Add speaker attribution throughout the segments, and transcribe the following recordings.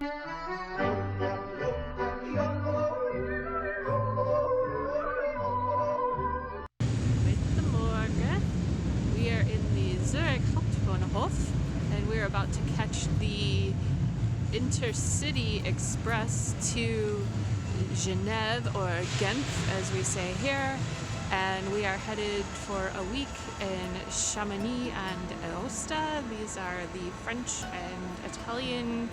Speaker 1: Goedemorgen. We are in the Zurich Hauptbahnhof and we're about to catch the intercity express to Genève, or Ghent as we say here, and we are headed for a week in Chamonix and Aosta. These are the French and Italian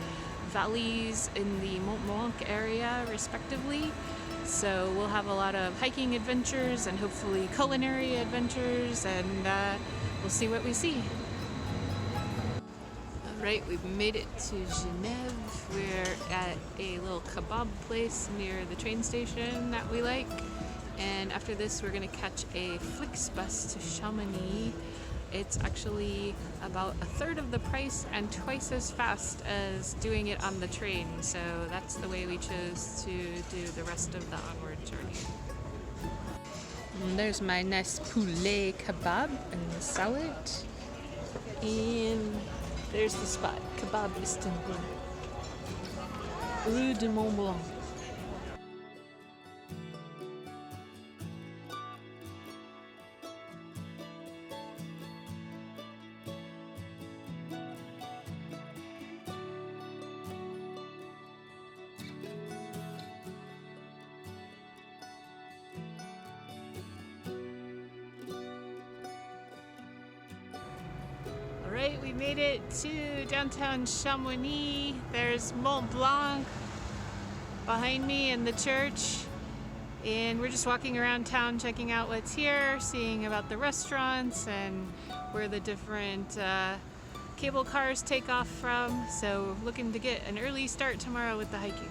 Speaker 1: valleys in the Mont Blanc area respectively. So we'll have a lot of hiking adventures and hopefully culinary adventures, and we'll see what we see. Alright, we've made it to Genève. We're at a little kebab place near the train station that we like. And after this we're going to catch a Flixbus to Chamonix. It's actually about a third of the price and twice as fast as doing it on the train. So that's the way we chose to do the rest of the onward journey. And there's my nice poulet kebab and the salad. And there's the spot, Kebab Istanbul, Rue de Mont Blanc. Alright, we made it to downtown Chamonix. There's Mont Blanc behind me and the church. And we're just walking around town checking out what's here, seeing about the restaurants and where the different cable cars take off from. So looking to get an early start tomorrow with the hiking.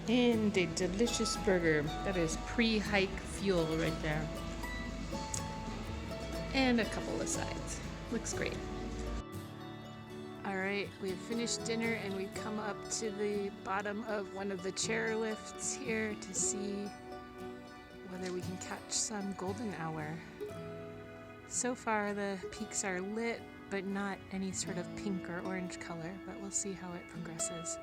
Speaker 1: And a delicious burger. That is pre-hike fuel right there. And a couple of sides. Looks great. Alright, we've finished dinner and we've come up to the bottom of one of the chair lifts here to see whether we can catch some golden hour. So far the peaks are lit, but not any sort of pink or orange color, but we'll see how it progresses.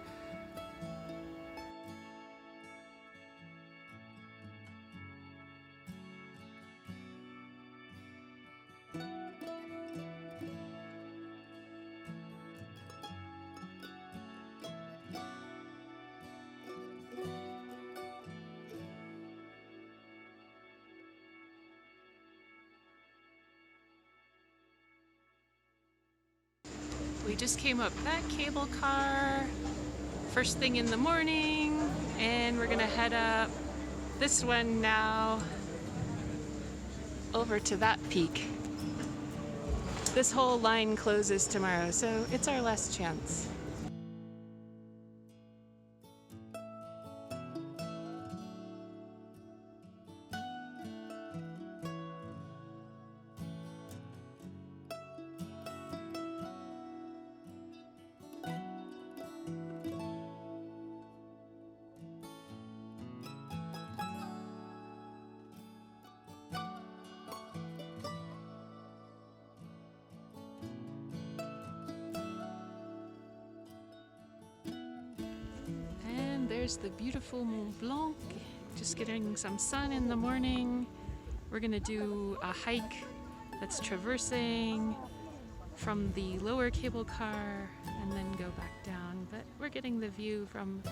Speaker 1: We just came up that cable car first thing in the morning, and we're gonna head up this one now over to that peak. This whole line closes tomorrow, so it's our last chance. There's the beautiful Mont Blanc, just getting some sun in the morning. We're gonna do a hike that's traversing from the lower cable car and then go back down, but we're getting the view from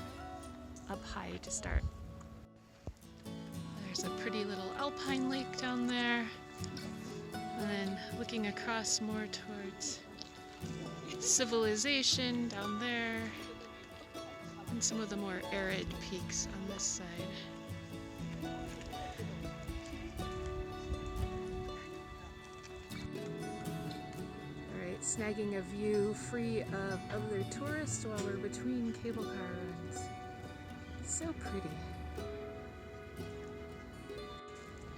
Speaker 1: up high to start. There's a pretty little alpine lake down there, and then looking across more towards civilization down there, and some of the more arid peaks on this side. Alright, snagging a view free of other tourists while we're between cable car runs. So pretty.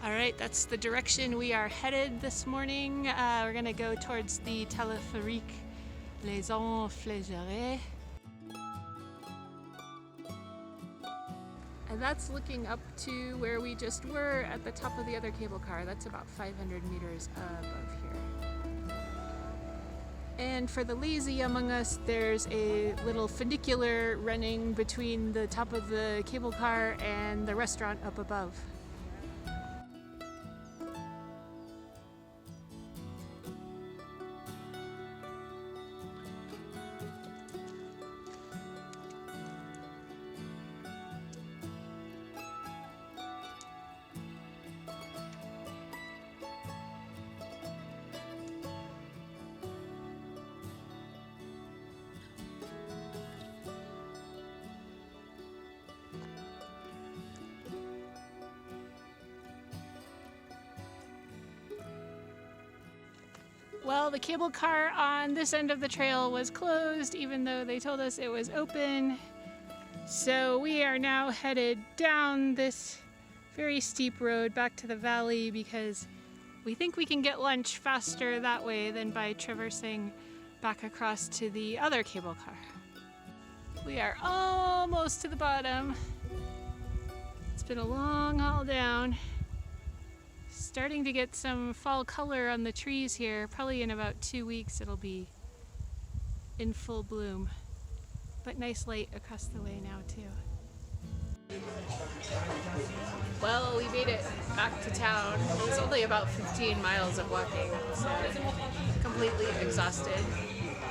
Speaker 1: All right, that's the direction we are headed this morning. We're gonna go towards the téléphérique Les Enflégerés. And that's looking up to where we just were at the top of the other cable car. That's about 500 meters above here. And for the lazy among us, there's a little funicular running between the top of the cable car and the restaurant up above. Well, the cable car on this end of the trail was closed, even though they told us it was open. So we are now headed down this very steep road back to the valley because we think we can get lunch faster that way than by traversing back across to the other cable car. We are almost to the bottom. It's been a long haul down. Starting to get some fall color on the trees here. Probably in about 2 weeks it'll be in full bloom. But nice light across the way now too. Well, we made it back to town. It was only about 15 miles of walking, so completely exhausted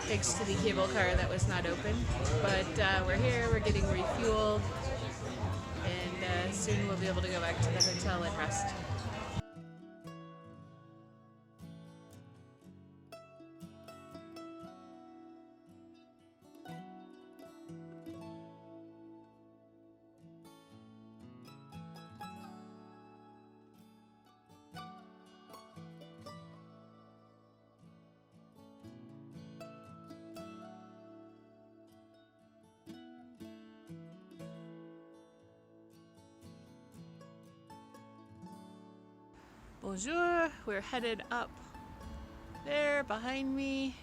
Speaker 1: thanks to the cable car that was not open. But we're here, we're getting refueled, and soon we'll be able to go back to the hotel and rest. Bonjour, we're headed up there behind me.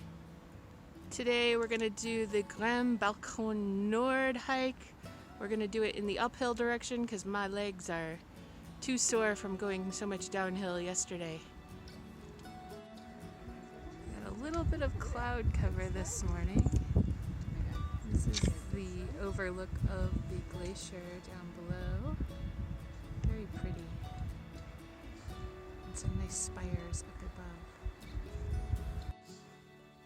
Speaker 1: Today we're gonna do the Grand Balcon Nord hike. We're gonna do it in the uphill direction because my legs are too sore from going so much downhill yesterday. Got a little bit of cloud cover this morning. This is the overlook of the glacier down below. Very pretty. Some nice spires up above.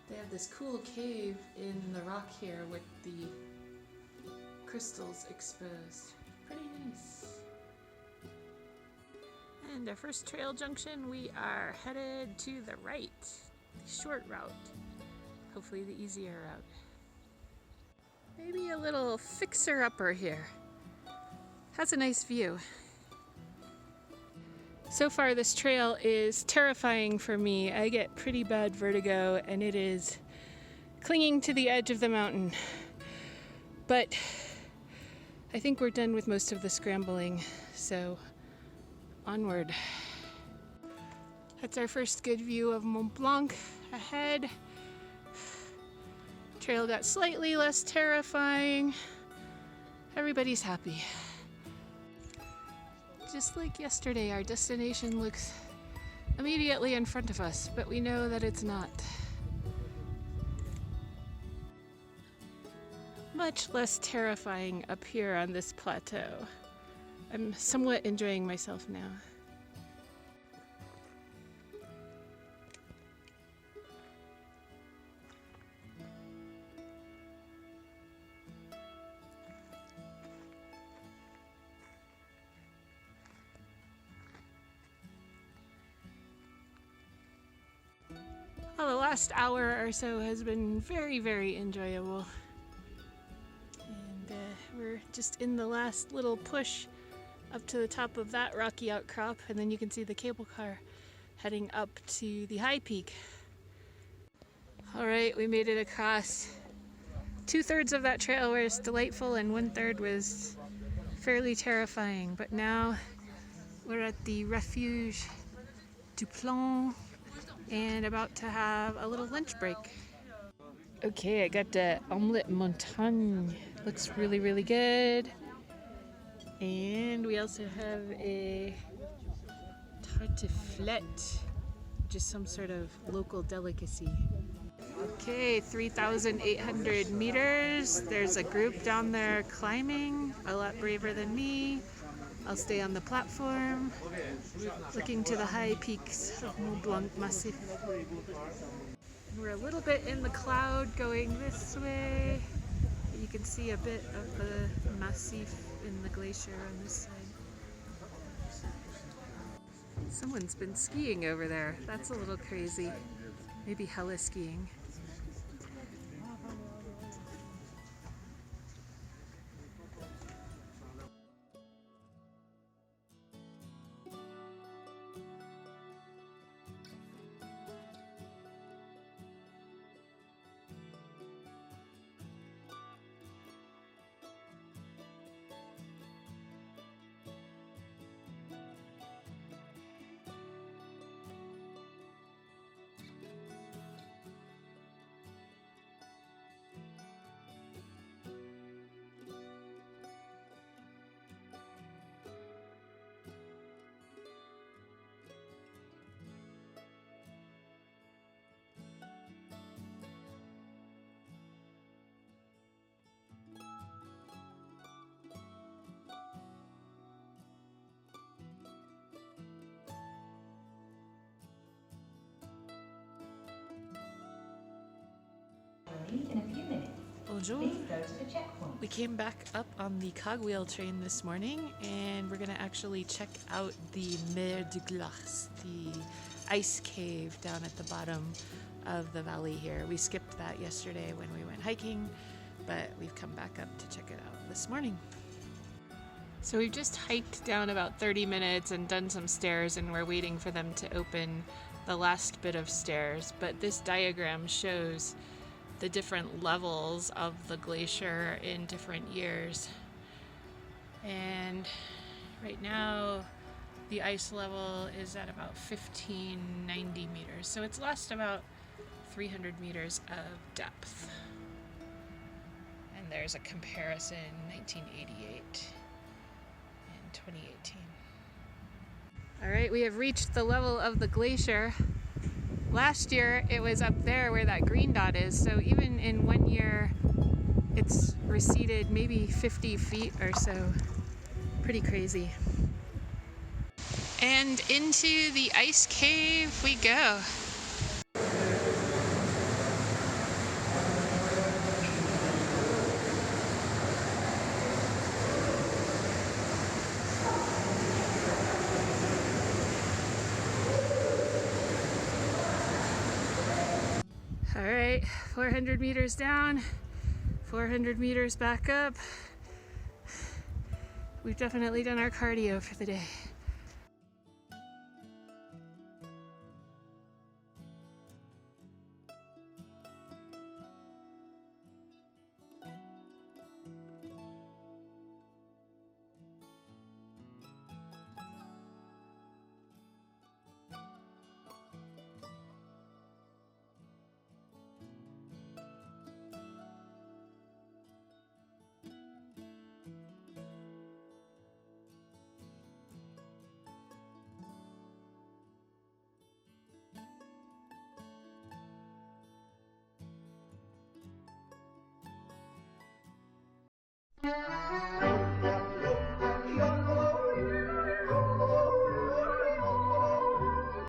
Speaker 1: They have this cool cave in the rock here with the crystals exposed. Pretty nice. And our first trail junction, we are headed to the right, the short route. Hopefully the easier route. Maybe a little fixer-upper here. Has a nice view. So far this trail is terrifying for me. I get pretty bad vertigo and it is clinging to the edge of the mountain. But I think we're done with most of the scrambling, so onward. That's our first good view of Mont Blanc ahead. Trail got slightly less terrifying. Everybody's happy. Just like yesterday, our destination looks immediately in front of us, but we know that it's not. Much less terrifying up here on this plateau. I'm somewhat enjoying myself now. Well, the last hour or so has been very, very enjoyable. And we're just in the last little push up to the top of that rocky outcrop, and then you can see the cable car heading up to the high peak. All right, we made it across. 2/3 of that trail was delightful and 1/3 was fairly terrifying, but now We're at the Refuge du Blanc and about to have a little lunch break. Okay, I got the omelette montagne. Looks really, really good. And we also have a tartiflette, which is some sort of local delicacy. Okay, 3,800 meters. There's a group down there climbing, a lot braver than me. I'll stay on the platform, looking to the high peaks of Mont Blanc Massif. We're a little bit in the cloud going this way. You can see a bit of the Massif in the glacier on this side. Someone's been skiing over there. That's a little crazy. Maybe heli skiing.
Speaker 2: In a few minutes.
Speaker 1: Bonjour.
Speaker 2: Please go to the checkpoint.
Speaker 1: We came back up on the cogwheel train this morning and we're gonna actually check out the Mer de Glace, the ice cave down at the bottom of the valley here. We skipped that yesterday when we went hiking, but we've come back up to check it out this morning. So we've just hiked down about 30 minutes and done some stairs, and we're waiting for them to open the last bit of stairs. But this diagram shows the different levels of the glacier in different years. And right now the ice level is at about 1590 meters. So it's lost about 300 meters of depth. And there's a comparison, 1988 and 2018. All right, we have reached the level of the glacier. Last year it was up there where that green dot is, so even in 1 year it's receded maybe 50 feet or so. Pretty crazy. And into the ice cave we go. All right, 400 meters down, 400 meters back up. We've definitely done our cardio for the day.